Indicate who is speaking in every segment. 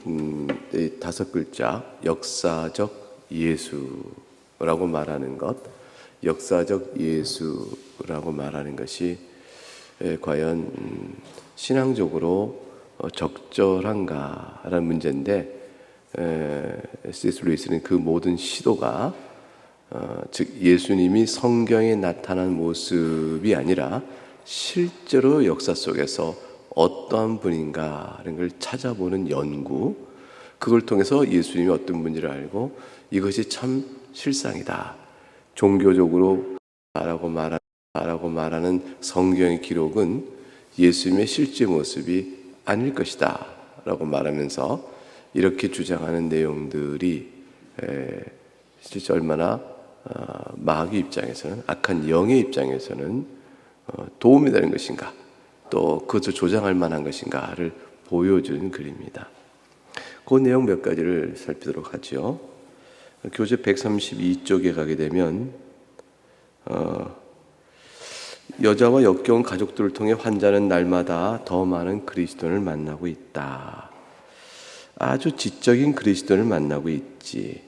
Speaker 1: 이 5글자 역사적 예수라고 말하는 것, 역사적 예수라고 말하는 것이 과연 신앙적으로 적절한가라는 문제인데, C.S. 루이스는 그 모든 시도가 즉 예수님이 성경에 나타난 모습이 아니라 실제로 역사 속에서 어떠한 분인가라는 걸 찾아보는 연구, 그걸 통해서 예수님이 어떤 분인지를 알고 이것이 참 실상이다, 종교적으로 라고 말하는 성경의 기록은 예수님의 실제 모습이 아닐 것이다 라고 말하면서 이렇게 주장하는 내용들이 실제 얼마나 마귀 입장에서는, 악한 영의 입장에서는 도움이 되는 것인가, 또 그것을 조장할 만한 것인가를 보여주는 글입니다. 그 내용 몇 가지를 살피도록 하죠. 교재 132쪽에 가게 되면 여자와 역겨운 가족들을 통해 환자는 날마다 더 많은 그리스도인을 만나고 있다. 아주 지적인 그리스도인을 만나고 있지.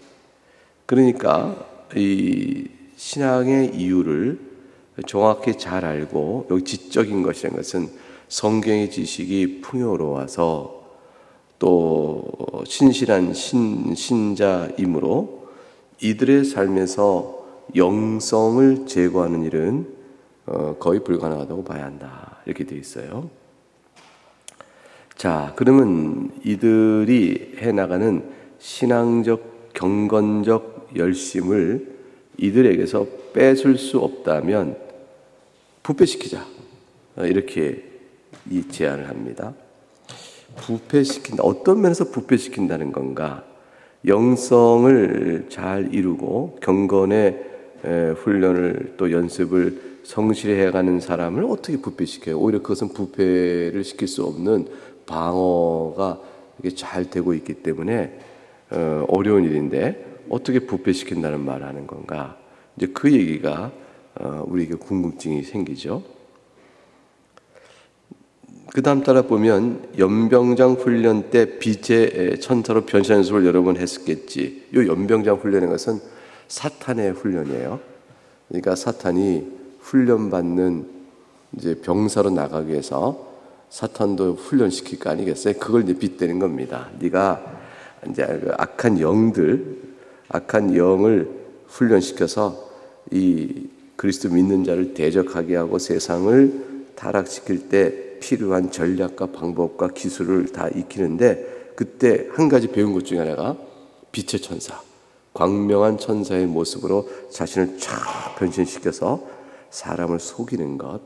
Speaker 1: 그러니까 이 신앙의 이유를 정확히 잘 알고, 여기 지적인 것이라는 것은 성경의 지식이 풍요로워서 또 신실한 신자이므로 이들의 삶에서 영성을 제거하는 일은 거의 불가능하다고 봐야 한다, 이렇게 되어 있어요. 자, 그러면 이들이 해나가는 신앙적, 경건적 열심을 이들에게서 뺏을 수 없다면 부패시키자, 이렇게 이 제안을 합니다. 부패시킨다. 어떤 면에서 부패시킨다는 건가? 영성을 잘 이루고 경건의 훈련을 또 연습을 성실히 해가는 사람을 어떻게 부패시켜요? 오히려 그것은 부패를 시킬 수 없는 방어가 이게 잘 되고 있기 때문에 어려운 일인데 어떻게 부패시킨다는 말을 하는 건가? 이제 그 얘기가 우리에게 궁금증이 생기죠. 그 다음 따라 보면 연병장 훈련 때 빛의 천사로 변신 연습을 여러 번 했었겠지. 이 연병장 훈련인 것은 사탄의 훈련이에요. 그러니까 사탄이 훈련받는 이제 병사로 나가기 위해서 사탄도 훈련시킬 거 아니겠어요? 그걸 이제 빗대는 겁니다. 네가 이제 악한 영을 훈련시켜서 이 그리스도 믿는 자를 대적하게 하고 세상을 타락시킬 때 필요한 전략과 방법과 기술을 다 익히는데, 그때 한 가지 배운 것 중에 하나가 빛의 천사, 광명한 천사의 모습으로 자신을 쫙 변신시켜서 사람을 속이는 것,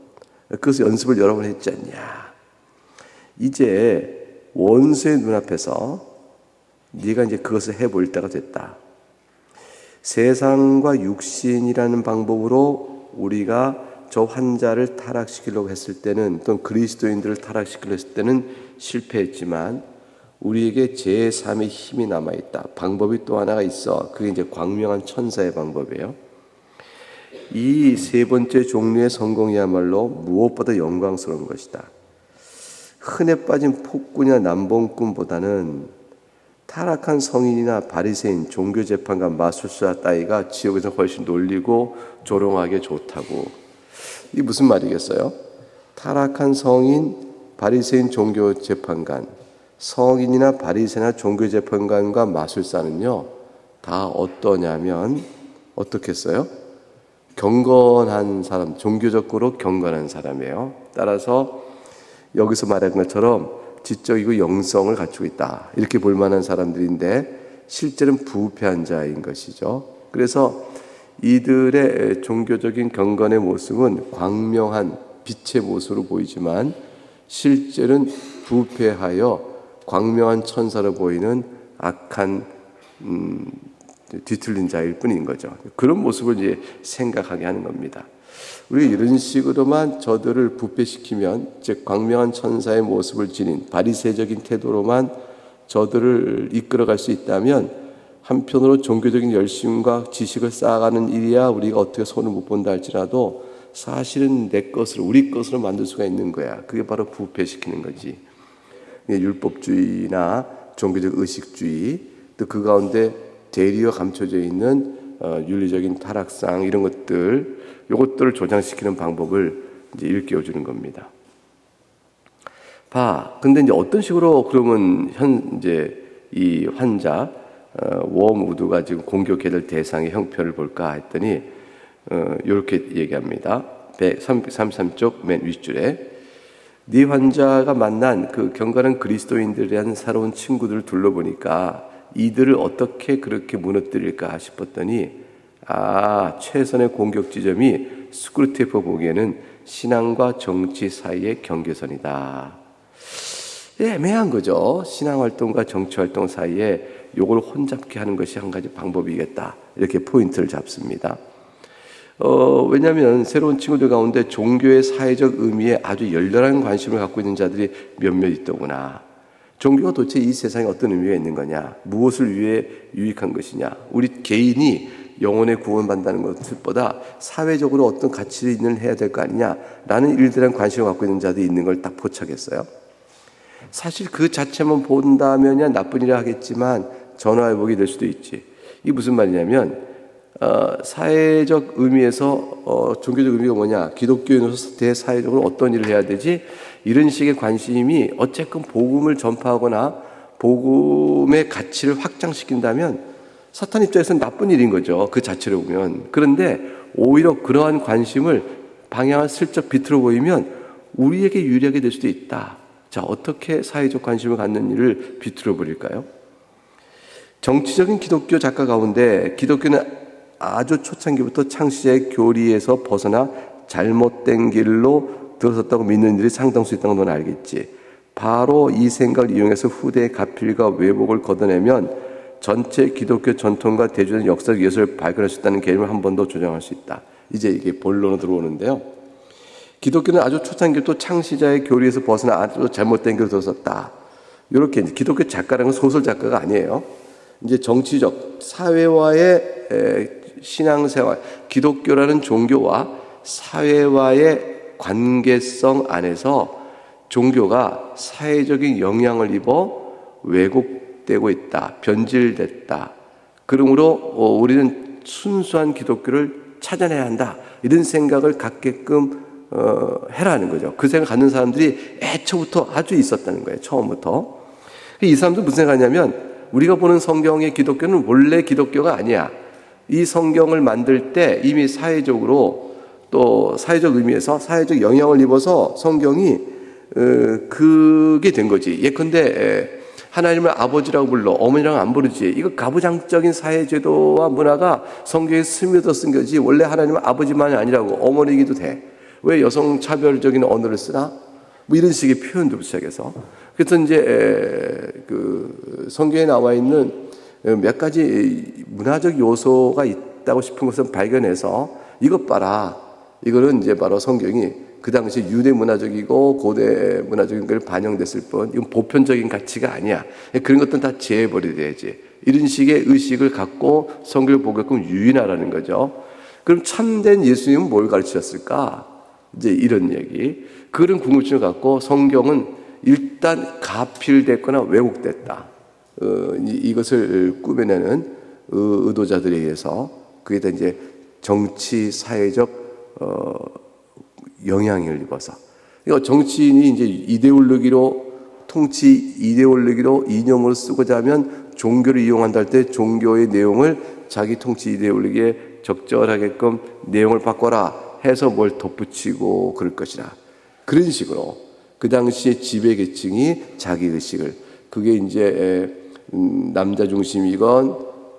Speaker 1: 그것을 연습을 여러 번 했지 않냐. 이제 원수의 눈앞에서 네가 이제 그것을 해볼 때가 됐다. 세상과 육신이라는 방법으로 우리가 저 환자를 타락시키려고 했을 때는, 또는 그리스도인들을 타락시키려고 했을 때는 실패했지만 우리에게 제3의 힘이 남아있다. 방법이 또 하나가 있어. 그게 이제 광명한 천사의 방법이에요. 이 세 번째 종류의 성공이야말로 무엇보다 영광스러운 것이다. 흔해 빠진 폭군이나 남봉꾼보다는 타락한 성인이나 바리새인, 종교재판관, 마술사 따위가 지옥에서 훨씬 놀리고 조롱하게 좋다고. 이게 무슨 말이겠어요? 타락한 성인, 바리새인, 종교재판관, 성인이나 바리새나 종교재판관과 마술사는요, 다 어떠냐면 어떻겠어요? 경건한 사람, 종교적으로 경건한 사람이에요. 따라서 여기서 말한 것처럼 지적이고 영성을 갖추고 있다, 이렇게 볼 만한 사람들인데 실제는 부패한 자인 것이죠. 그래서 이들의 종교적인 경건의 모습은 광명한 빛의 모습으로 보이지만 실제는 부패하여 광명한 천사로 보이는 악한 뒤틀린 자일 뿐인 거죠. 그런 모습을 이제 생각하게 하는 겁니다. 우리가 이런 식으로만 저들을 부패시키면, 즉 광명한 천사의 모습을 지닌 바리새적인 태도로만 저들을 이끌어갈 수 있다면, 한편으로 종교적인 열심과 지식을 쌓아가는 일이야 우리가 어떻게 손을 못 본다 할지라도 사실은 내 것으로, 우리 것으로 만들 수가 있는 거야. 그게 바로 부패시키는 거지. 율법주의나 종교적 의식주의, 또 그 가운데 대리와 감춰져 있는 윤리적인 타락상 이런 요것들을 조장시키는 방법을 이제 일깨워주는 겁니다. 근데 이제 어떤 식으로 그러면 현재 이 환자 웜우드가 지금 공격해야 될 대상의 형편을 볼까 했더니 이렇게 얘기합니다. 133쪽 맨 윗줄에 네 환자가 만난 그 경건한 그리스도인들에 대한 새로운 친구들을 둘러보니까 이들을 어떻게 그렇게 무너뜨릴까 싶었더니 최선의 공격 지점이 스크루테이프 보기에는 신앙과 정치 사이의 경계선이다. 애매한 거죠. 신앙활동과 정치활동 사이에 요걸 혼잡게 하는 것이 한 가지 방법이겠다. 이렇게 포인트를 잡습니다. 왜냐하면 새로운 친구들 가운데 종교의 사회적 의미에 아주 열렬한 관심을 갖고 있는 자들이 몇몇 있더구나. 종교가 도대체 이 세상에 어떤 의미가 있는 거냐? 무엇을 위해 유익한 것이냐? 우리 개인이 영혼의 구원받는다는 것보다 사회적으로 어떤 가치를 해야 될 거 아니냐? 라는 일들에 관심을 갖고 있는 자들이 있는 걸 딱 포착했어요. 사실 그 자체만 본다면 나쁜 일을 하겠지만 전화위복이 될 수도 있지. 이게 무슨 말이냐면 사회적 의미에서 종교적 의미가 뭐냐? 기독교인으로서 대사회적으로 어떤 일을 해야 되지? 이런 식의 관심이 어쨌건 복음을 전파하거나 복음의 가치를 확장시킨다면 사탄 입장에서는 나쁜 일인 거죠. 그 자체로 보면. 그런데 오히려 그러한 관심을 방향을 슬쩍 비틀어 보이면 우리에게 유리하게 될 수도 있다. 자, 어떻게 사회적 관심을 갖는 일을 비틀어 버릴까요? 정치적인 기독교 작가 가운데 기독교는 아주 초창기부터 창시자의 교리에서 벗어나 잘못된 길로 들어섰다고 믿는 일이 상당수 있다는 건 알겠지. 바로 이 생각을 이용해서 후대의 가필과 왜곡을 걷어내면 전체 기독교 전통과 대중의 역사적 예술을 발견할 수 있다는 개념을 한 번 더 조장할 수 있다. 이제 이게 본론으로 들어오는데요. 기독교는 아주 초창기부터 창시자의 교리에서 벗어나 아주 잘못된 길로 들어섰다. 이렇게 이제 기독교 작가라는 건 소설 작가가 아니에요. 이제 정치적 사회와의 신앙생활, 기독교라는 종교와 사회와의 관계성 안에서 종교가 사회적인 영향을 입어 왜곡되고 있다, 변질됐다. 그러므로 우리는 순수한 기독교를 찾아내야 한다. 이런 생각을 갖게끔 해라는 거죠. 그 생각 갖는 사람들이 애초부터 아주 있었다는 거예요. 처음부터. 이 사람들은 무슨 생각하냐면 우리가 보는 성경의 기독교는 원래 기독교가 아니야. 이 성경을 만들 때 이미 사회적으로 또 사회적 의미에서 사회적 영향을 입어서 성경이 그게 된 거지. 예컨대 하나님을 아버지라고 불러 어머니랑 안 부르지. 이거 가부장적인 사회제도와 문화가 성경에 스며들어 쓴 거지. 원래 하나님은 아버지만이 아니라고 어머니이기도 돼. 왜 여성 차별적인 언어를 쓰나? 뭐 이런 식의 표현도 시작해서. 그래서 이제 그 성경에 나와 있는 몇 가지 문화적 요소가 있다고 싶은 것을 발견해서 이것 봐라. 이거는 이제 바로 성경이 그 당시 유대 문화적이고 고대 문화적인 걸 반영됐을 뿐 이건 보편적인 가치가 아니야. 그런 것들은 다 제해버려야지. 이런 식의 의식을 갖고 성경을 보게끔 유인하라는 거죠. 그럼 참된 예수님은 뭘 가르치셨을까? 이제 이런 얘기. 그런 궁금증을 갖고 성경은 일단 가필됐거나 왜곡됐다. 이것을 꾸며내는 의도자들에 의해서 그게 다 이제 정치 사회적 영향을 입어서. 그러니까 정치인이 이제 이데올로기로 통치 이데올로기로 이념으로 쓰고자 하면 종교를 이용한다 할 때 종교의 내용을 자기 통치 이데올로기에 적절하게끔 내용을 바꿔라 해서 뭘 덧붙이고 그럴 것이라. 그런 식으로 그 당시에 지배계층이 자기 의식을 그게 이제 남자 중심이건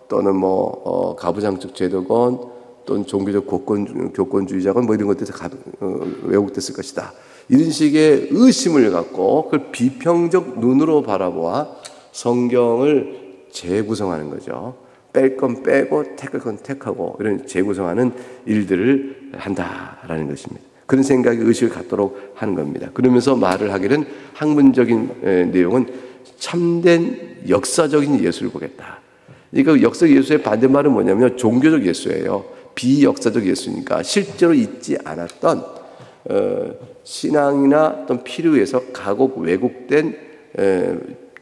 Speaker 1: 또는 뭐 가부장적 제도건 또는 종교적 교권주의자건 뭐 이런 것들이 왜곡됐을 것이다. 이런 식의 의심을 갖고 그걸 비평적 눈으로 바라보아 성경을 재구성하는 거죠. 뺄 건 빼고 택할 건 택하고 이런 재구성하는 일들을 한다라는 것입니다. 그런 생각의 의식을 갖도록 하는 겁니다. 그러면서 말을 하기는 학문적인 내용은 참된 역사적인 예수를 보겠다. 그러니까 역사 예수의 반대말은 뭐냐면 종교적 예수예요. 비역사적 예수니까 실제로 있지 않았던 신앙이나 어떤 필요에서 가곡 왜곡된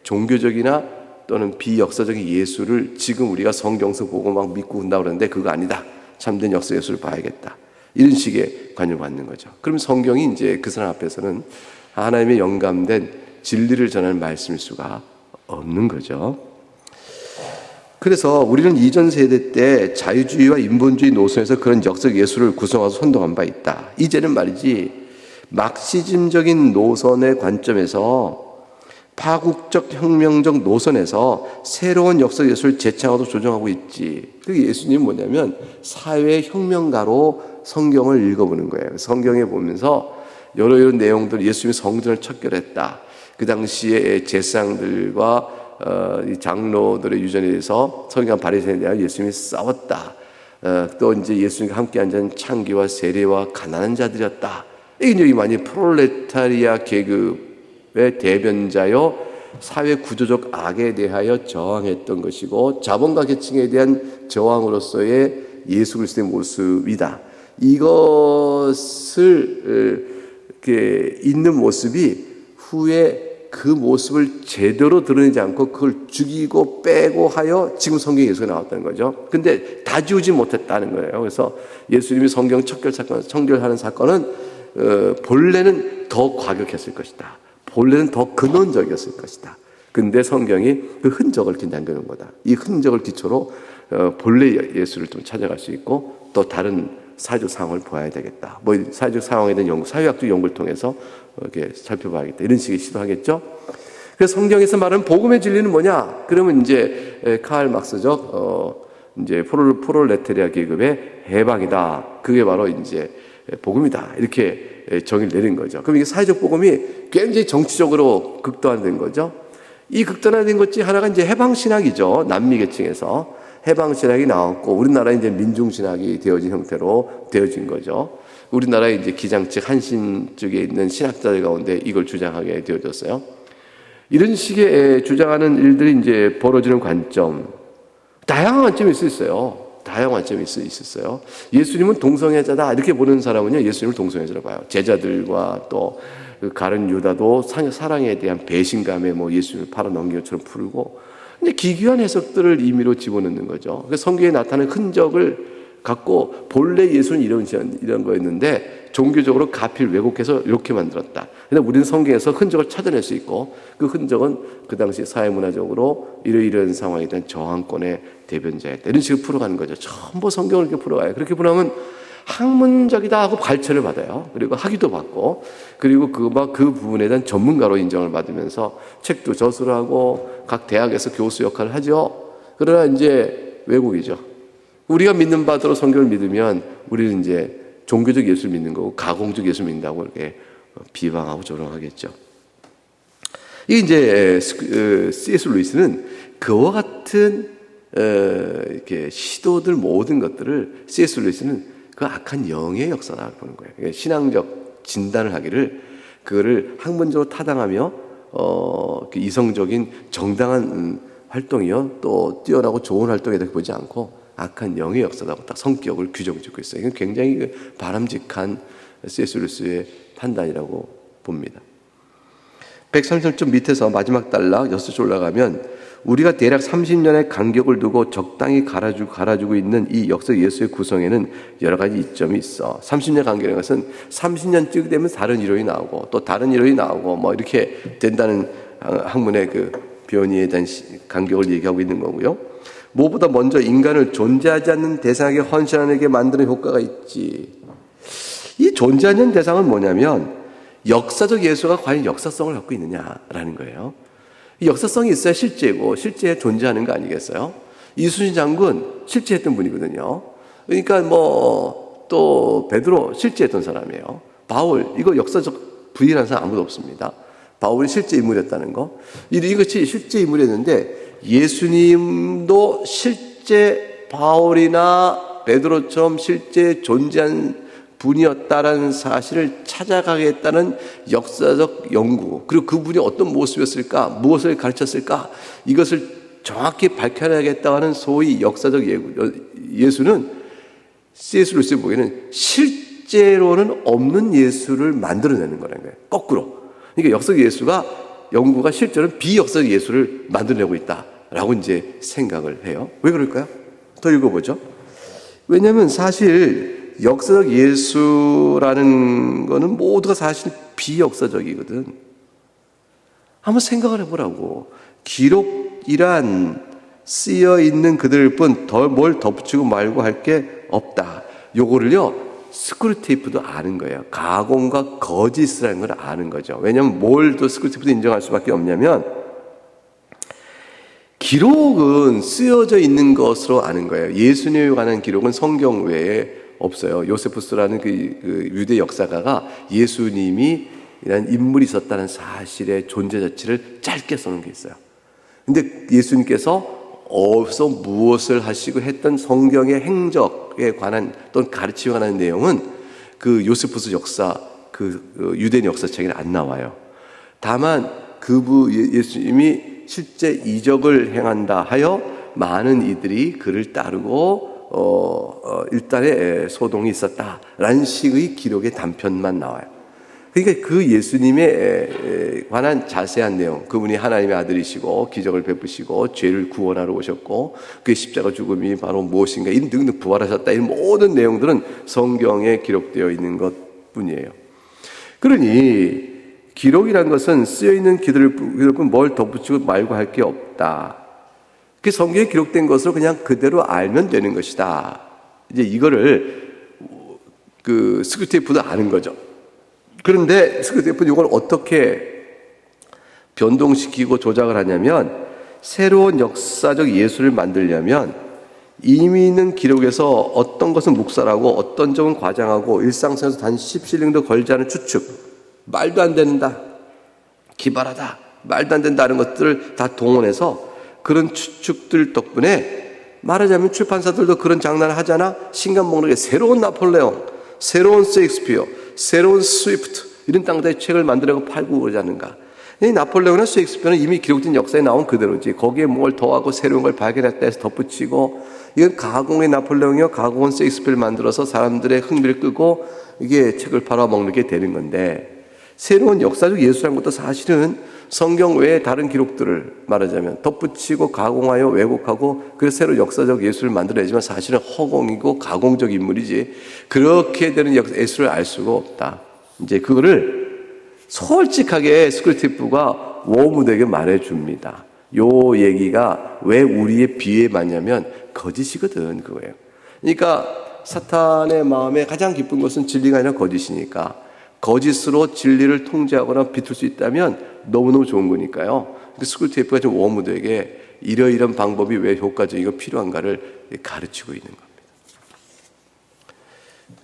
Speaker 1: 종교적이나 또는 비역사적인 예수를 지금 우리가 성경서 보고 막 믿고 온다고 그러는데 그거 아니다. 참된 역사 예수를 봐야겠다. 이런 식의 관념을 받는 거죠. 그럼 성경이 이제 그 사람 앞에서는 하나님의 영감된 진리를 전하는 말씀일 수가 없는 거죠. 그래서 우리는 이전 세대 때 자유주의와 인본주의 노선에서 그런 역사적 예수를 구성하고 선동한 바 있다. 이제는 말이지 막시즘적인 노선의 관점에서 파국적 혁명적 노선에서 새로운 역사 예술을 재창하고 조정하고 있지. 그 예수님은 뭐냐면 사회 혁명가로 성경을 읽어보는 거예요. 성경에 보면서 여러 내용들, 예수님이 성전을 척결했다. 그 당시에 제사장들과 이 장로들의 유전에 대해서 서기관 바리새인에 대하여 예수님이 싸웠다. 또 이제 예수님과 함께 앉은 창기와 세리와 가난한 자들이었다. 이게 많이 프롤레타리아 계급의 대변자여 사회 구조적 악에 대하여 저항했던 것이고 자본가 계층에 대한 저항으로서의 예수 그리스도의 모습이다. 이것을 이렇게 있는 모습이 후에 그 모습을 제대로 드러내지 않고 그걸 죽이고 빼고 하여 지금 성경에 예수가 나왔다는 거죠. 근데 다 지우지 못했다는 거예요. 그래서 예수님이 성경 청결하는 사건은 본래는 더 과격했을 것이다. 본래는 더 근원적이었을 것이다. 근데 성경이 그 흔적을 이렇게 남겨놓은 거다. 이 흔적을 기초로 본래 예수를 좀 찾아갈 수 있고 또 다른 사회적 상황을 보아야 되겠다. 뭐 사회적 상황에 대한 연구, 사회학적 연구를 통해서 이렇게 살펴봐야겠다. 이런 식의 시도하겠죠. 그래서 성경에서 말하는 복음의 진리는 뭐냐? 그러면 이제 카를 막스적 이제 프롤레타리아 계급의 해방이다. 그게 바로 이제 복음이다. 이렇게 정의를 내린 거죠. 그럼 이게 사회적 복음이 굉장히 정치적으로 극단화된 거죠. 이 극단화된 것 중 하나가 이제 해방신학이죠. 남미 계층에서 해방신학이 나왔고 우리나라에 이제 민중신학이 되어진 형태로 되어진 거죠. 우리나라의 이제 기장측 한신 쪽에 있는 신학자들 가운데 이걸 주장하게 되어졌어요. 이런 식의 주장하는 일들이 이제 벌어지는 관점, 다양한 관점이 있어요. 다양한 관점이 있었어요. 예수님은 동성애자다 이렇게 보는 사람은요, 예수님을 동성애자로 봐요. 제자들과 또 가룟 유다도 사랑에 대한 배신감에 뭐 예수님을 팔아넘긴 것처럼 풀고, 근데 기괴한 해석들을 임의로 집어넣는 거죠. 성경에 나타나는 흔적을 갖고 본래 예수는 이런 거였는데 종교적으로 가필 왜곡해서 이렇게 만들었다. 근데 우리는 성경에서 흔적을 찾아낼 수 있고 그 흔적은 그 당시 사회문화적으로 이러이러한 상황에 대한 저항권의 대변자였다. 이런 식으로 풀어가는 거죠. 전부 성경을 이렇게 풀어가요. 그렇게 풀어가면 학문적이다 하고 발췌를 받아요. 그리고 학위도 받고, 그리고 그 부분에 대한 전문가로 인정을 받으면서 책도 저술을 하고 각 대학에서 교수 역할을 하죠. 그러나 이제 왜곡이죠. 우리가 믿는 바대로 성경을 믿으면 우리는 이제 종교적 예수를 믿는 거고 가공적 예수를 믿는다고 이렇게 비방하고 조롱하겠죠. 이게 이제 C.S. 루이스는 그와 같은 이렇게 시도들 모든 것들을 C.S. 루이스는 그 악한 영의 역사라고 보는 거예요. 신앙적 진단을 하기를 그거를 학문적으로 타당하며 이성적인 정당한 활동이요 또 뛰어나고 좋은 활동에 대해 보지 않고 악한 영의 역사라고 딱 성격을 규정짓고 있어요. 이건 굉장히 바람직한 C.S. 루이스의 판단이라고 봅니다. 133쪽 밑에서 마지막 단락 6줄 올라가면 우리가 대략 30년의 간격을 두고 적당히 갈아주고 있는 이 역사 예수의 구성에는 여러 가지 이점이 있어. 30년 간격이라는 것은 30년쯤 되면 다른 이론이 나오고 또 다른 이론이 나오고 뭐 이렇게 된다는 학문의 그 변이에 대한 간격을 얘기하고 있는 거고요. 무엇보다 먼저 인간을 존재하지 않는 대상에게 헌신하게 만드는 효과가 있지. 이 존재하지 않는 대상은 뭐냐면 역사적 예수가 과연 역사성을 갖고 있느냐라는 거예요. 이 역사성이 있어야 실제고 실제 존재하는 거 아니겠어요? 이순신 장군 실제 했던 분이거든요. 그러니까 또 베드로 실제 했던 사람이에요. 바울 이거 역사적 부인하는 사람 아무도 없습니다. 바울이 실제 인물이었다는 거. 이것이 실제 인물이었는데 예수님도 실제 바울이나 베드로처럼 실제 존재한 분이었다라는 사실을 찾아가겠다는 역사적 연구, 그리고 그분이 어떤 모습이었을까, 무엇을 가르쳤을까, 이것을 정확히 밝혀내야겠다는 소위 역사적 예수는 C.S. 루이스 보기에는 실제로는 없는 예수를 만들어내는 거라는 거예요. 거꾸로. 그러니까 역사적 예수가 연구가 실제로는 비역사적 예수를 만들어내고 있다. 라고 이제 생각을 해요. 왜 그럴까요? 더 읽어보죠. 왜냐하면 사실 역사적 예수라는 거는 모두가 사실 비역사적이거든. 한번 생각을 해보라고. 기록이란 쓰여 있는 그들일 뿐 뭘 덧붙이고 말고 할 게 없다. 요거를요, 스크루테이프도 아는 거예요. 가공과 거짓이라는 걸 아는 거죠. 왜냐하면 뭘 또 스크루테이프도 인정할 수밖에 없냐면, 기록은 쓰여져 있는 것으로 아는 거예요. 예수님에 관한 기록은 성경 외에 없어요. 요세푸스라는 그 유대 역사가가 예수님이 이런 인물이 있었다는 사실의 존재 자체를 짧게 써놓은 게 있어요. 근데 예수님께서 어디서 무엇을 하시고 했던 성경의 행적에 관한 또는 가르침에 관한 내용은 그 요세푸스 역사, 그 유대인 역사책에는 안 나와요. 다만 예수님이 실제 이적을 행한다 하여 많은 이들이 그를 따르고 일단의 소동이 있었다라는 식의 기록의 단편만 나와요. 그러니까 그 예수님에 관한 자세한 내용, 그분이 하나님의 아들이시고 기적을 베푸시고 죄를 구원하러 오셨고 그의 십자가 죽음이 바로 무엇인가 이런 등등 부활하셨다, 이런 모든 내용들은 성경에 기록되어 있는 것뿐이에요. 그러니 기록이란 것은 쓰여있는 기록일 뿐 뭘 덧붙이고 말고 할 게 없다. 그 성경에 기록된 것을 그냥 그대로 알면 되는 것이다. 이제 이거를 그 스크루테이프도 아는 거죠. 그런데 스크루테이프는 이걸 어떻게 변동시키고 조작을 하냐면, 새로운 역사적 예술을 만들려면 이미 있는 기록에서 어떤 것은 묵살하고 어떤 점은 과장하고 일상생활에서 단 10실링도 걸지 않은 추측, 말도 안 된다, 기발하다, 말도 안 된다는 것들을 다 동원해서 그런 추측들 덕분에 말하자면 출판사들도 그런 장난을 하잖아. 신간 목록에 새로운 나폴레옹, 새로운 셰익스피어, 새로운 스위프트 이런 땅다의 책을 만들어서 팔고 그러지 않는가. 이 나폴레옹이나 셰익스피어는 이미 기록된 역사에 나온 그대로지 거기에 뭘 더하고 새로운 걸 발견했다 해서 덧붙이고, 이건 가공의 나폴레옹이요 가공은 셰익스피어를 만들어서 사람들의 흥미를 끄고 이게 책을 팔아먹는 되는 건데, 새로운 역사적 예술이라는 것도 사실은 성경 외에 다른 기록들을 말하자면 덧붙이고 가공하여 왜곡하고 그래서 새로 역사적 예술을 만들어내지만 사실은 허공이고 가공적 인물이지 그렇게 되는 예술을 알 수가 없다. 이제 그거를 솔직하게 스크루테이프가 워무드에게 말해줍니다. 요 얘기가 왜 우리의 비에 맞냐면 거짓이거든, 그거예요. 그러니까 사탄의 마음에 가장 기쁜 것은 진리가 아니라 거짓이니까 거짓으로 진리를 통제하거나 비틀 수 있다면 너무너무 좋은 거니까요. 스크루테이프가 좀 워무드에게 이러이런 방법이 왜 효과적이고 필요한가를 가르치고 있는 겁니다.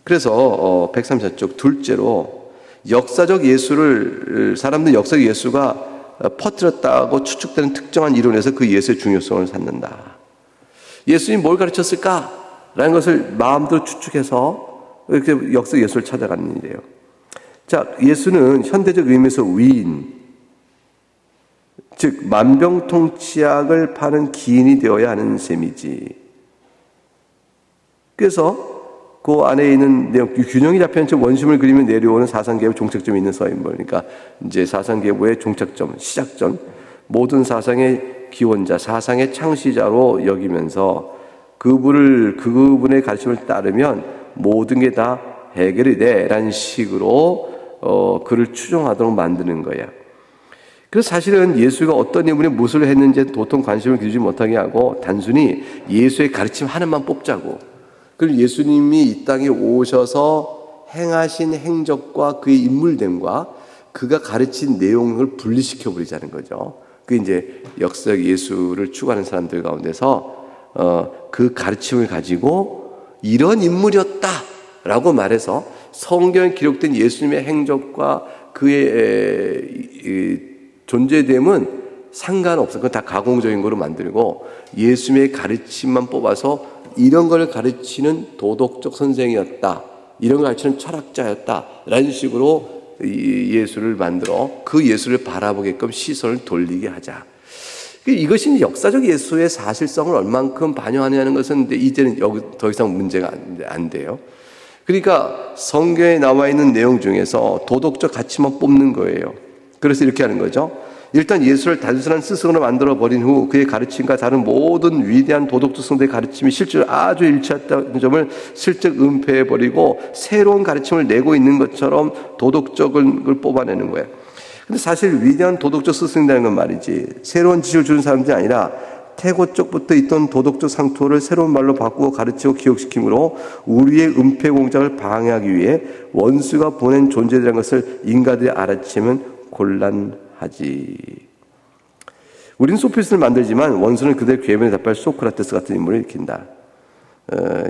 Speaker 1: 그래서 134쪽 둘째로 역사적 예수를, 사람들은 역사적 예수가 퍼뜨렸다고 추측되는 특정한 이론에서 그 예수의 중요성을 찾는다. 예수님이 뭘 가르쳤을까라는 것을 마음대로 추측해서 이렇게 역사적 예수를 찾아가는 일이에요. 자, 예수는 현대적 의미에서 위인, 즉 만병통치약을 파는 기인이 되어야 하는 셈이지. 그래서 그 안에 있는 내용, 균형이 잡혀있는 즉 원심을 그리며 내려오는 사상계의 종착점이 있는 서인물. 그러니까 이제 사상계의 종착점, 시작점, 모든 사상의 기원자, 사상의 창시자로 여기면서 그분의 가르침을 따르면 모든 게 다 해결이 돼 라는 식으로 그를 추종하도록 만드는 거야. 그래서 사실은 예수가 어떤 인물이 무엇을 했는지에 도통 관심을 기울이지 못하게 하고 단순히 예수의 가르침 하나만 뽑자고, 그리고 예수님이 이 땅에 오셔서 행하신 행적과 그의 인물됨과 그가 가르친 내용을 분리시켜 버리자는 거죠. 그게 이제 역사적 예수를 추구하는 사람들 가운데서 그 가르침을 가지고 이런 인물이었다라고 말해서 성경에 기록된 예수님의 행적과 그의 존재됨은 상관없어요. 그건 다 가공적인 거로 만들고 예수님의 가르침만 뽑아서 이런 걸 가르치는 도덕적 선생이었다, 이런 걸 가르치는 철학자였다 라는 식으로 예수를 만들어 그 예수를 바라보게끔 시선을 돌리게 하자. 이것이 역사적 예수의 사실성을 얼만큼 반영하느냐는 것은 이제는 여기 더 이상 문제가 안 돼요. 그러니까 성경에 나와 있는 내용 중에서 도덕적 가치만 뽑는 거예요. 그래서 이렇게 하는 거죠. 일단 예수를 단순한 스승으로 만들어버린 후 그의 가르침과 다른 모든 위대한 도덕적 성도의 가르침이 실제로 아주 일치했다는 점을 슬쩍 은폐해버리고 새로운 가르침을 내고 있는 것처럼 도덕적인 걸 뽑아내는 거예요. 근데 사실 위대한 도덕적 스승이라는 건 말이지 새로운 지식을 주는 사람들이 아니라 태고 쪽부터 있던 도덕적 상투를 새로운 말로 바꾸고 가르치고 기억시킴으로 우리의 은폐 공작을 방해하기 위해 원수가 보낸 존재라는 것을 인간들이 알아채면 곤란하지. 우리는 소피스트를 만들지만 원수는 그들의 괴변에 답할 소크라테스 같은 인물을 일으킨다.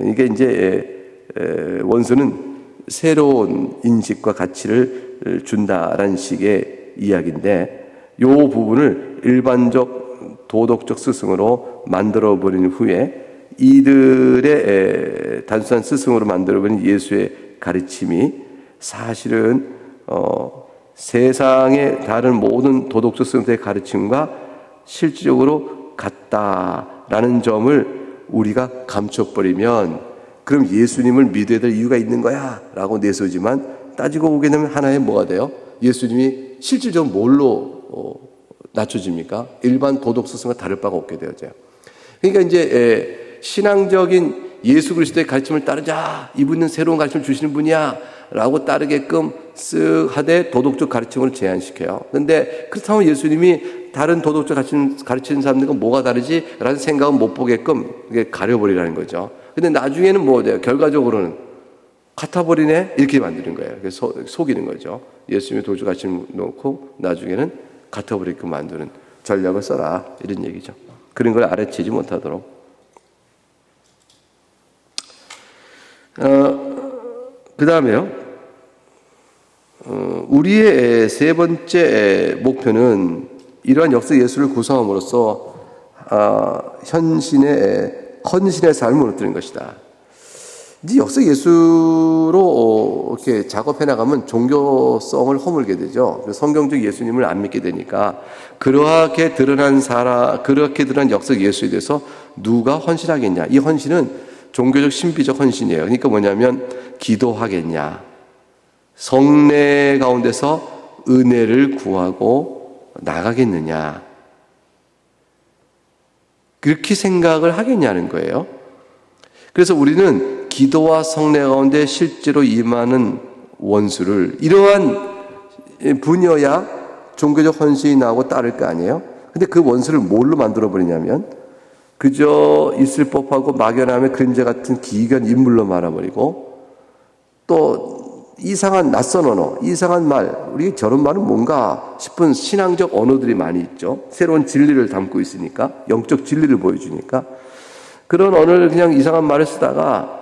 Speaker 1: 이게 이제 원수는 새로운 인식과 가치를 준다라는 식의 이야기인데 이 부분을 일반적 도덕적 스승으로 만들어버린 후에 이들의 단순한 스승으로 만들어버린 예수의 가르침이 사실은 세상의 다른 모든 도덕적 스승들의 가르침과 실질적으로 같다라는 점을 우리가 감춰버리면 그럼 예수님을 믿어야 될 이유가 있는 거야 라고 내세우지만 따지고 보게 되면 하나의 뭐가 돼요? 예수님이 실질적으로 뭘로 낮춰집니까? 일반 도덕 스승과 다를 바가 없게 되어져요. 그러니까 이제 신앙적인 예수 그리스도의 가르침을 따르자. 이분은 새로운 가르침을 주시는 분이야. 라고 따르게끔 쓱 하되 도덕적 가르침을 제한시켜요. 그런데 그렇다면 예수님이 다른 도덕적 가르치는 사람들과 뭐가 다르지? 라는 생각은 못 보게끔 가려버리라는 거죠. 근데 나중에는 뭐 돼요? 결과적으로는 같아버리네? 이렇게 만드는 거예요. 그래서 속이는 거죠. 예수님이 도덕적 가르침을 놓고 나중에는 같아버리게끔 만드는 전략을 써라. 이런 얘기죠. 그런 걸 알아채지 못하도록. 그 다음에요. 우리의 세 번째 목표는 이러한 역사 예수를 구성함으로써 헌신의 삶을 무너뜨리는 것이다. 이제 역사 예수로 이렇게 작업해 나가면 종교성을 허물게 되죠. 성경적 예수님을 안 믿게 되니까 그렇게 드러난 역사 예수에 대해서 누가 헌신하겠냐? 이 헌신은 종교적 신비적 헌신이에요. 그러니까 뭐냐면 기도하겠냐? 성례 가운데서 은혜를 구하고 나가겠느냐? 그렇게 생각을 하겠냐는 거예요. 그래서 우리는 기도와 성례 가운데 실제로 임하는 원수를 이러한 분여야 종교적 헌신이 나오고 따를 거 아니에요? 근데 그 원수를 뭘로 만들어버리냐면 그저 있을 법하고 막연함의 그림자 같은 기이한 인물로 말아버리고 또 이상한 낯선 언어, 이상한 말, 우리 저런 말은 뭔가 싶은 신앙적 언어들이 많이 있죠. 새로운 진리를 담고 있으니까, 영적 진리를 보여주니까 그런 언어를 그냥 이상한 말을 쓰다가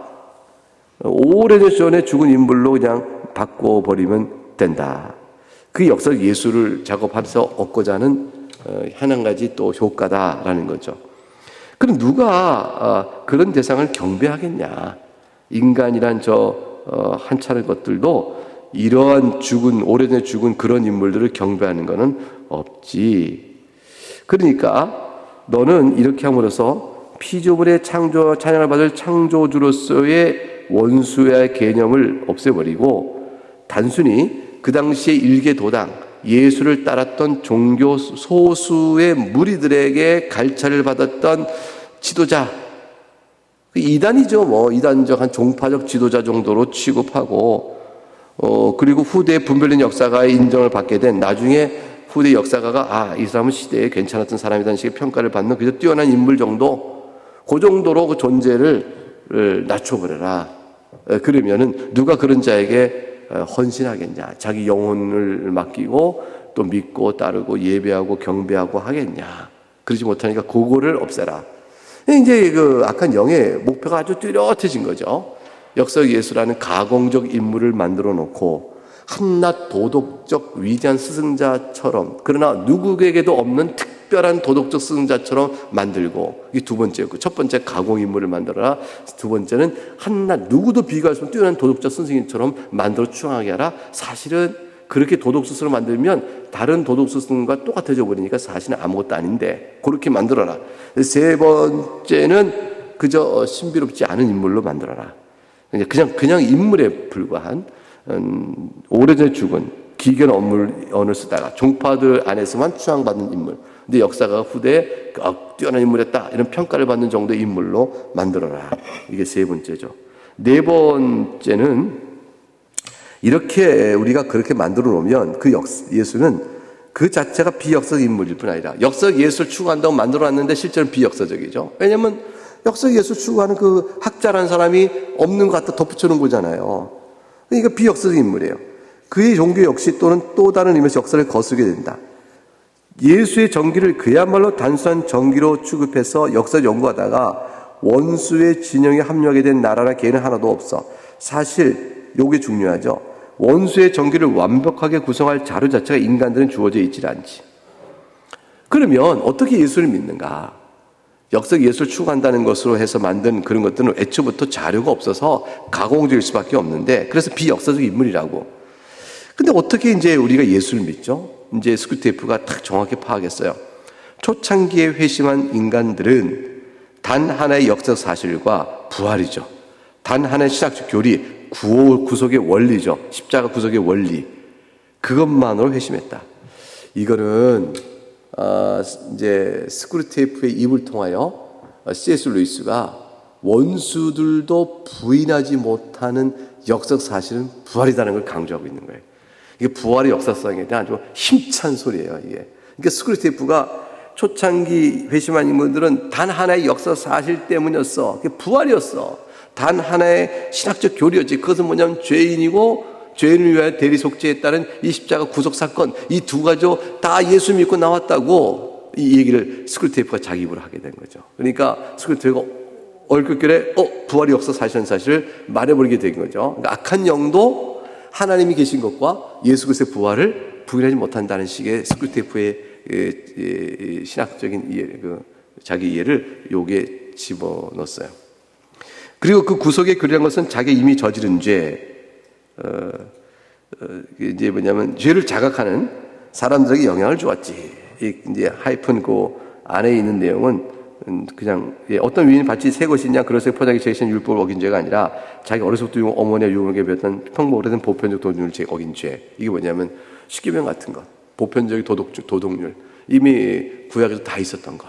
Speaker 1: 오래전에 죽은 인물로 그냥 바꿔버리면 된다. 그 역사적 예수를 작업하면서 얻고자 하는 한 가지 또 효과다라는 거죠. 그럼 누가 그런 대상을 경배하겠냐? 인간이란 한차례 것들도 이러한 오래전에 죽은 그런 인물들을 경배하는 것은 없지. 그러니까 너는 이렇게 함으로써 피조물의 찬양을 받을 창조주로서의 원수의 개념을 없애버리고 단순히 그 당시의 일개 도당, 예수를 따랐던 종교 소수의 무리들에게 갈차를 받았던 지도자, 이단이죠. 이단적 한 종파적 지도자 정도로 취급하고 그리고 후대 분별된 역사가의 인정을 받게 된 나중에 후대 역사가가 이 사람은 시대에 괜찮았던 사람이라는 식의 평가를 받는 그저 뛰어난 인물 정도, 그 정도로 그 존재를 낮춰버려라. 그러면은 누가 그런 자에게 헌신하겠냐? 자기 영혼을 맡기고 또 믿고 따르고 예배하고 경배하고 하겠냐? 그러지 못하니까 그거를 없애라. 이제 그 악한 영의 목표가 아주 뚜렷해진 거죠. 역사 예수라는 가공적 인물을 만들어 놓고 한낱 도덕적 위대한 스승자처럼 그러나 누구에게도 없는 특별한 도덕적 스승자처럼 만들고, 이게 두 번째였고, 첫 번째 가공 인물을 만들어라. 두 번째는 한낱 누구도 비교할 수 없는 뛰어난 도덕적 스승처럼 만들어 추앙하게 하라. 사실은 그렇게 도덕 스승을 만들면 다른 도덕 스승과 똑같아져 버리니까 사실은 아무것도 아닌데 그렇게 만들어라. 세 번째는 그저 신비롭지 않은 인물로 만들어라. 그냥 인물에 불과한 오래전에 죽은 기괴한 언어를 쓰다가 종파들 안에서만 추앙받는 인물. 근데 역사가 후대에 뛰어난 인물이었다 이런 평가를 받는 정도의 인물로 만들어라. 이게 세 번째죠. 네 번째는 이렇게 우리가 그렇게 만들어 놓으면 예수는 그 자체가 비역사적 인물일 뿐 아니라 역사적 예수를 추구한다고 만들어놨는데 실제로는 비역사적이죠. 왜냐하면 역사적 예수를 추구하는 그 학자라는 사람이 없는 것 같다 덧붙여 놓은 거잖아요. 그러니까 비역사적 인물이에요. 그의 종교 역시 또는 또 다른 의미에서 역사를 거스르게 된다. 예수의 정기를 그야말로 단순한 정기로 취급해서 역사를 연구하다가 원수의 진영에 합류하게 된 나라나 개인은 하나도 없어. 사실 이게 중요하죠. 원수의 정기를 완벽하게 구성할 자료 자체가 인간들은 주어져 있질 않지. 그러면 어떻게 예수를 믿는가? 역사적 예수를 추구한다는 것으로 해서 만든 그런 것들은 애초부터 자료가 없어서 가공적일 수밖에 없는데 그래서 비역사적 인물이라고. 근데 어떻게 이제 우리가 예수를 믿죠? 이제 스크루테이프가 딱 정확히 파악했어요. 초창기에 회심한 인간들은 단 하나의 역사적 사실과 부활이죠. 단 하나의 신학적 교리, 구속의 원리죠. 십자가 구속의 원리. 그것만으로 회심했다. 이거는 이제 스크루테이프의 입을 통하여 C.S. 루이스가 원수들도 부인하지 못하는 역사적 사실은 부활이라는 걸 강조하고 있는 거예요. 이게 부활의 역사성에 대한 아주 힘찬 소리예요, 이게. 그러니까 스크루테이프가 초창기 회심한 인물들은 단 하나의 역사 사실 때문이었어. 그게 부활이었어. 단 하나의 신학적 교리였지. 그것은 뭐냐면 죄인이고 죄인을 위하여 대리속죄에 따른 이 십자가 구속 사건, 이 두 가지 다 예수 믿고 나왔다고 이 얘기를 스크루테이프가 자기 입으로 하게 된 거죠. 그러니까 스크루테이프가 얼굴결에 부활의 역사 사실을 말해버리게 된 거죠. 그러니까 악한 영도 하나님이 계신 것과 예수 그리스도의 부활을 부인하지 못한다는 식의 스크루테이프의 신학적인 이해, 자기 이해를 요게 집어넣었어요. 그리고 그 구속의 교리란 것은 자기가 이미 저지른 죄, 이제 뭐냐면 죄를 자각하는 사람들에게 영향을 주었지. 이제 하이픈 그 안에 있는 내용은 그냥 어떤 위인이 밭이 새 것이냐 그것을 포장이 제시한 율법을 어긴 죄가 아니라 자기 어려서부터 어머니와 유혹에게 배웠던 평범 오래된 보편적 도덕률을 어긴 죄. 이게 뭐냐면 십계명 같은 것, 보편적인 도덕률 이미 구약에서 다 있었던 것,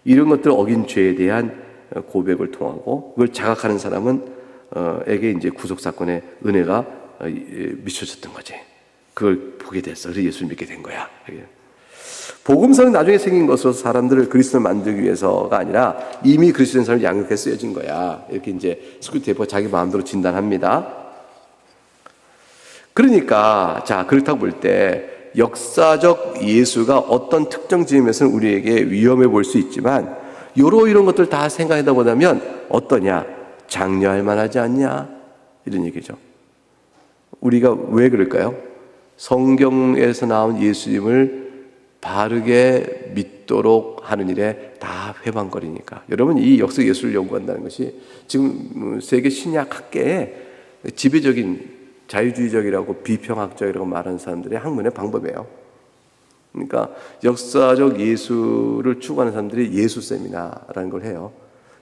Speaker 1: 이런 것들을 어긴 죄에 대한 고백을 통하고 그걸 자각하는 사람은 에게 이제 구속 사건의 은혜가 미쳐졌던 거지. 그걸 보게 됐어. 그래서 예수를 믿게 된 거야. 복음서는 나중에 생긴 것으로 사람들을 그리스도를 만들기 위해서가 아니라 이미 그리스도인 사람을 양육해 쓰여진 거야. 이렇게 이제 스크루테이프가 자기 마음대로 진단합니다. 그러니까 자 그렇다고 볼 때 역사적 예수가 어떤 특정 지점에서는 우리에게 위험해 보일 수 있지만 이런 것들 다 생각하다 보면 어떠냐? 장려할 만하지 않냐? 이런 얘기죠. 우리가 왜 그럴까요? 성경에서 나온 예수님을 바르게 믿도록 하는 일에 다 회방거리니까. 여러분 이 역사 예수를 연구한다는 것이 지금 세계 신약 학계에 지배적인 자유주의적이라고 비평학적이라고 말하는 사람들의 학문의 방법이에요. 그러니까 역사적 예수를 추구하는 사람들이 예수 세미나라는 걸 해요.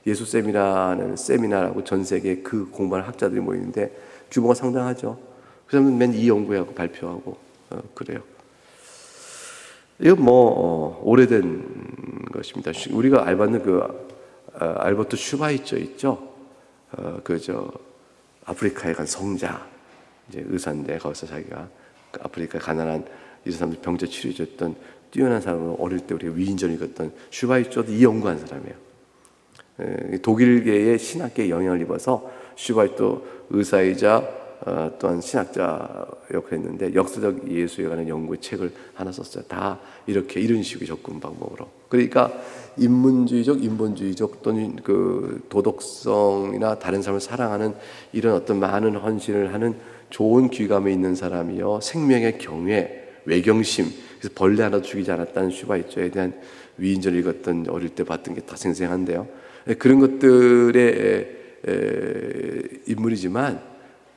Speaker 1: 예수 세미나는 세미나라고 전 세계 그 공부하는 학자들이 모이는데 규모가 상당하죠. 그 사람은 맨 이 연구하고 발표하고 그래요. 이거 오래된 것입니다. 우리가 알받는 알버트 슈바이처 있죠. 아프리카에 간 성자, 이제 의사인데 거기서 자기가 아프리카 가난한 이 사람들 병자 치료해줬던 뛰어난 사람으로 어릴 때 우리가 위인전을 읽었던 슈바이처도 이 연구한 사람이에요. 독일계의 신학계에 영향을 입어서 슈바이처 의사이자 또한 신학자 역할을 했는데 역사적 예수에 관한 연구의 책을 하나 썼어요. 다 이런 식의 접근 방법으로. 그러니까 인문주의적, 인본주의적 또는 그 도덕성이나 다른 사람을 사랑하는 이런 어떤 많은 헌신을 하는 좋은 귀감에 있는 사람이요 생명의 경외, 외경심, 그래서 벌레 하나도 죽이지 않았다는 슈바이처에 대한 위인전을 읽었던 어릴 때 봤던 게 다 생생한데요. 그런 것들의 인물이지만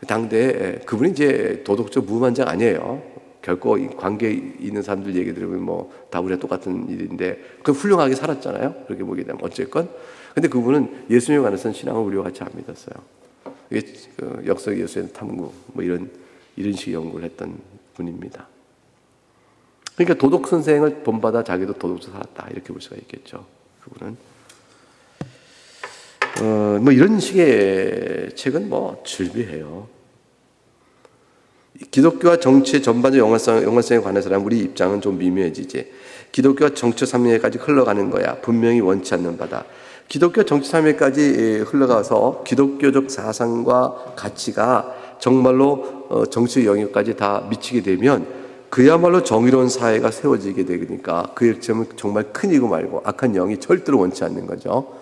Speaker 1: 당대에 그분이 이제 도덕적 무만장 아니에요. 결코 관계에 있는 사람들 얘기 들으면 다 우리가 똑같은 일인데 그 훌륭하게 살았잖아요. 그렇게 보게 되면 어쨌건. 근데 그분은 예수님에 관해서는 신앙을 우리와 같이 안 믿었어요. 이게 역사 예수의 탐구 이런 식의 연구를 했던 분입니다. 그러니까 도덕 선생을 본받아 자기도 도덕으로 살았다 이렇게 볼 수가 있겠죠. 그분은 뭐 이런 식의 책은 뭐 즐비해요. 기독교와 정치의 전반적 연관성에 관해서는 우리 입장은 좀 미묘해지지. 기독교와 정치 3위까지 흘러가는 거야. 분명히 원치 않는 바다. 기독교 정치 3위까지 흘러가서 기독교적 사상과 가치가 정말로 정치 영역까지 다 미치게 되면 그야말로 정의로운 사회가 세워지게 되니까 그 점은 정말 큰이고 말고 악한 영이 절대로 원치 않는 거죠.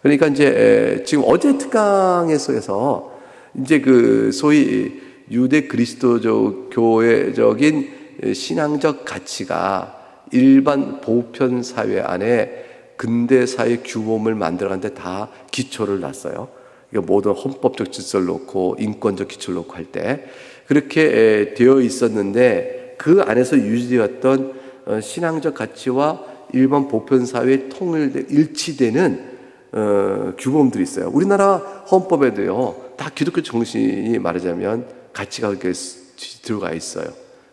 Speaker 1: 그러니까 이제 지금 어제 특강에서 이제 그 소위 유대 그리스도적 교회적인 신앙적 가치가 일반 보편 사회 안에 근대 사회 규범을 만들어가는데 다 기초를 놨어요. 그러니까 모든 헌법적 질서를 놓고 인권적 기초를 놓고 할 때 그렇게 되어 있었는데 그 안에서 유지되었던 신앙적 가치와 일반 보편 사회의 일치되는 규범들이 있어요. 우리나라 헌법에도요, 다 기독교 정신이 말하자면 가치가 그렇게 들어가 있어요.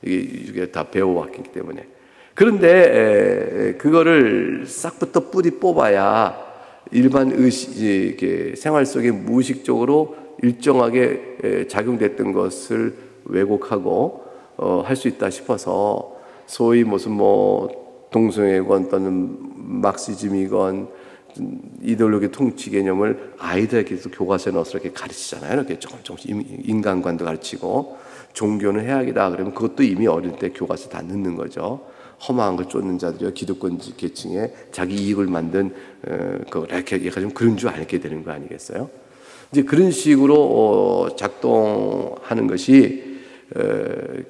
Speaker 1: 이게 다 배워왔기 때문에. 그런데 그거를 싹부터 뿌리 뽑아야 일반 생활 속에 무의식적으로 일정하게 작용됐던 것을 왜곡하고 할 수 있다 싶어서 소위 무슨 뭐 동성애건 또는 막시즘이건 이데올로기 통치 개념을 아이들에게 교과서에 넣어서 이렇게 가르치잖아요. 이렇게 조금씩 인간관도 가르치고 종교는 해악이다. 그러면 그것도 이미 어릴 때 교과서에 다 넣는 거죠. 험한 걸 쫓는 자들이요, 기득권 계층에 자기 이익을 만든 이렇게 좀 그런 줄 알게 되는 거 아니겠어요? 이제 그런 식으로 작동하는 것이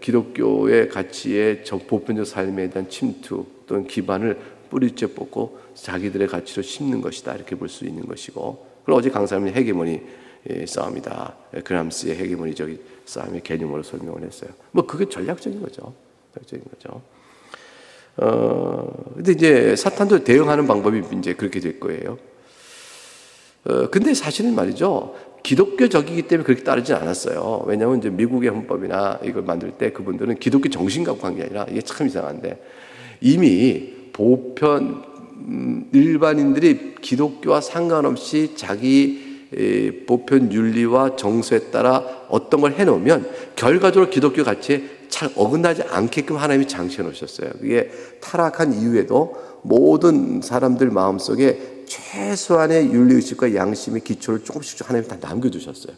Speaker 1: 기독교의 가치의 보편적 삶에 대한 침투 또는 기반을 뿌리째 뽑고 자기들의 가치로 심는 것이다 이렇게 볼 수 있는 것이고, 그리고 어제 강사님이 헤게모니 싸움이다, 그람스의 헤게모니적 싸움의 개념으로 설명을 했어요. 뭐 그게 전략적인 거죠. 근데 이제 사탄도 대응하는 방법이 이제 그렇게 될 거예요. 근데 사실은 말이죠, 기독교적이기 때문에 그렇게 따르진 않았어요. 왜냐하면 이제 미국의 헌법이나 이걸 만들 때 그분들은 기독교 정신 갖고 한 게 아니라, 이게 참 이상한데, 이미 보편 일반인들이 기독교와 상관없이 자기 보편 윤리와 정서에 따라 어떤 걸 해놓으면 결과적으로 기독교 가치에 잘 어긋나지 않게끔 하나님이 장치해 놓으셨어요. 그게 타락한 이후에도 모든 사람들 마음속에 최소한의 윤리의식과 양심의 기초를 조금씩 하나님이 다 남겨두셨어요.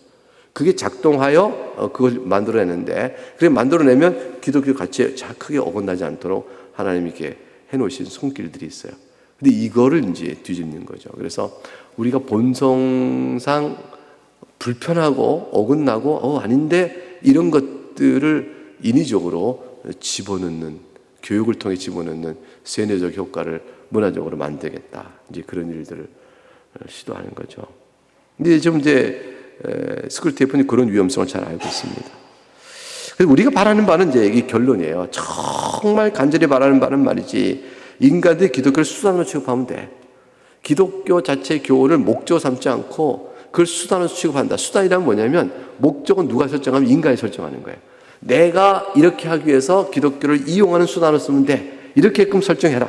Speaker 1: 그게 작동하여 그걸 만들어내는데, 그게 만들어내면 기독교 가치에 크게 어긋나지 않도록 하나님이 이렇게 해놓으신 손길들이 있어요. 근데 이거를 이제 뒤집는 거죠. 그래서 우리가 본성상 불편하고 어긋나고 아닌데 이런 것들을 인위적으로 집어넣는, 교육을 통해 집어넣는 세뇌적 효과를 문화적으로 만들겠다, 이제 그런 일들을 시도하는 거죠. 근데 좀 스쿨테이프는 그런 위험성을 잘 알고 있습니다. 그래서 우리가 바라는 바는 이제 이 결론이에요. 정말 간절히 바라는 바는 말이지, 인간들이 기독교를 수단으로 취급하면 돼. 기독교 자체의 교훈을 목적으로 삼지 않고 그걸 수단으로 취급한다. 수단이란 뭐냐면, 목적은 누가 설정하면 인간이 설정하는 거예요. 내가 이렇게 하기 위해서 기독교를 이용하는 수단으로 쓰면 돼, 이렇게끔 설정해라.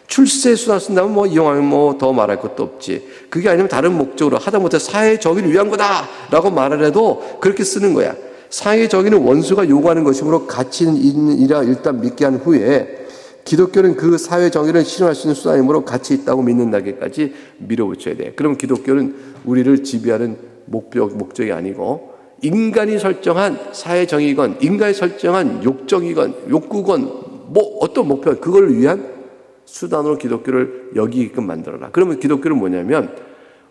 Speaker 1: 출세 수단 쓴다면 뭐 이용하면 뭐 더 말할 것도 없지. 그게 아니면 다른 목적으로, 하다못해 사회 정의를 위한 거다라고 말을 해도 그렇게 쓰는 거야. 사회 정의는 원수가 요구하는 것이므로 가치는 있느니라 일단 믿게 한 후에, 기독교는 그 사회 정의를 실현할 수 있는 수단이므로 가치 있다고 믿는다기까지 밀어붙여야 돼. 그럼 기독교는 우리를 지배하는 목적이 아니고, 인간이 설정한 사회 정의건, 인간이 설정한 욕정이건 욕구건 뭐 어떤 목표, 그걸 위한 수단으로 기독교를 여기게끔 만들어라. 그러면 기독교는 뭐냐면,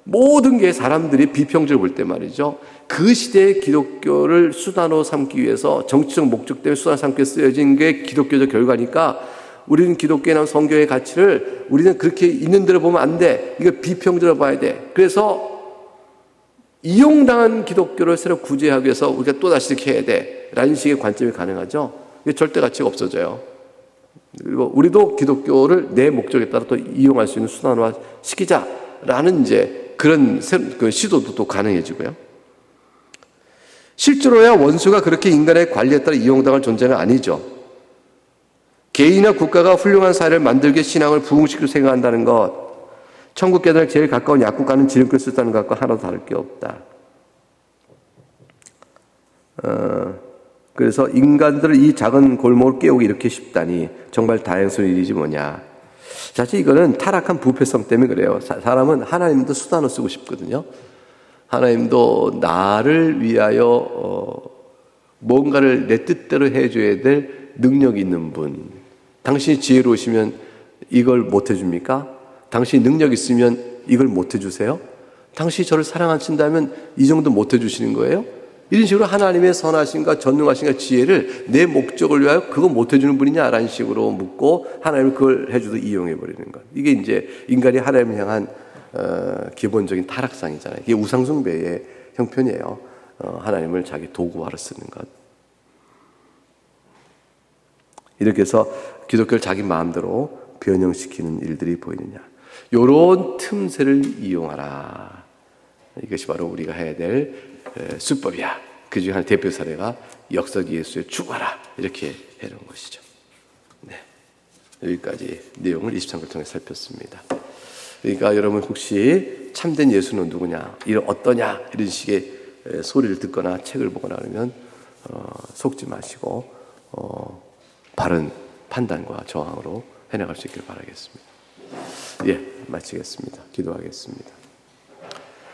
Speaker 1: 모든 게 사람들이 비평적으로 볼 때 말이죠, 그 시대의 기독교를 수단으로 삼기 위해서 정치적 목적 때문에 수단으로 삼기 위해서 쓰여진 게 기독교적 결과니까, 우리는 기독교나 성경의 가치를 우리는 그렇게 있는 대로 보면 안 돼. 이거 비평적으로 봐야 돼. 그래서 이용당한 기독교를 새로 구제하기 위해서 우리가 또다시 이렇게 해야 돼 라는 식의 관점이 가능하죠. 이게 절대 가치가 없어져요. 그리고 우리도 기독교를 내 목적에 따라 또 이용할 수 있는 수단화 시키자라는 이제 그런 그 시도도 또 가능해지고요. 실제로야 원수가 그렇게 인간의 관리에 따라 이용당할 존재는 아니죠. 개인이나 국가가 훌륭한 사회를 만들기 위해 신앙을 부흥시키고 생각한다는 것, 천국 계단에 제일 가까운 약국가는 지름길 쓰다는 것과 하나도 다를 게 없다. 그래서 인간들을 이 작은 골목을 깨우기 이렇게 쉽다니 정말 다행스러운 일이지 뭐냐. 사실 이거는 타락한 부패성 때문에 그래요. 사람은 하나님도 수단을 쓰고 싶거든요. 하나님도 나를 위하여 뭔가를 내 뜻대로 해줘야 될 능력이 있는 분. 당신이 지혜로우시면 이걸 못 해줍니까? 당신이 능력 있으면 이걸 못 해주세요? 당신이 저를 사랑하신다면 이 정도 못 해주시는 거예요? 이런 식으로 하나님의 선하심과 전능하심과 지혜를 내 목적을 위하여 그거 못 해주는 분이냐라는 식으로 묻고 하나님을 그걸 해주도 이용해버리는 것. 이게 이제 인간이 하나님을 향한 기본적인 타락상이잖아요. 이게 우상숭배의 형편이에요. 하나님을 자기 도구화로 쓰는 것. 이렇게 해서 기독교를 자기 마음대로 변형시키는 일들이 보이느냐. 요런 틈새를 이용하라. 이것이 바로 우리가 해야 될 수법이야. 그 중에 한 대표 사례가 역석 예수의 죽어라. 이렇게 해놓은 것이죠. 네. 여기까지 내용을 23절 통해 살폈습니다. 그러니까 여러분 혹시 참된 예수는 누구냐, 어떠냐 이런 식의 소리를 듣거나 책을 보거나 하면 속지 마시고 바른 판단과 저항으로 해나갈 수 있기를 바라겠습니다. 예, 마치겠습니다. 기도하겠습니다.